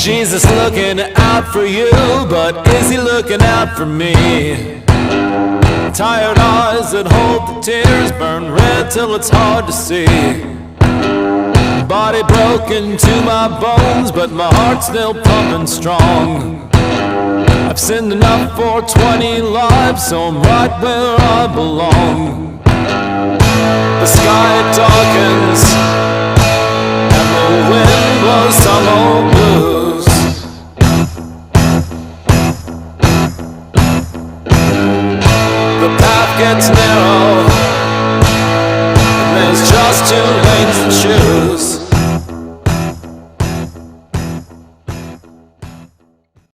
Jesus looking out for you, but is he looking out for me? Tired eyes that hold the tears burn red till it's hard to see. Body broken to my bones, but my heart's still pumping strong. I've sinned enough for 20 lives, so I'm right where I belong. The sky darkens and the wind blows some old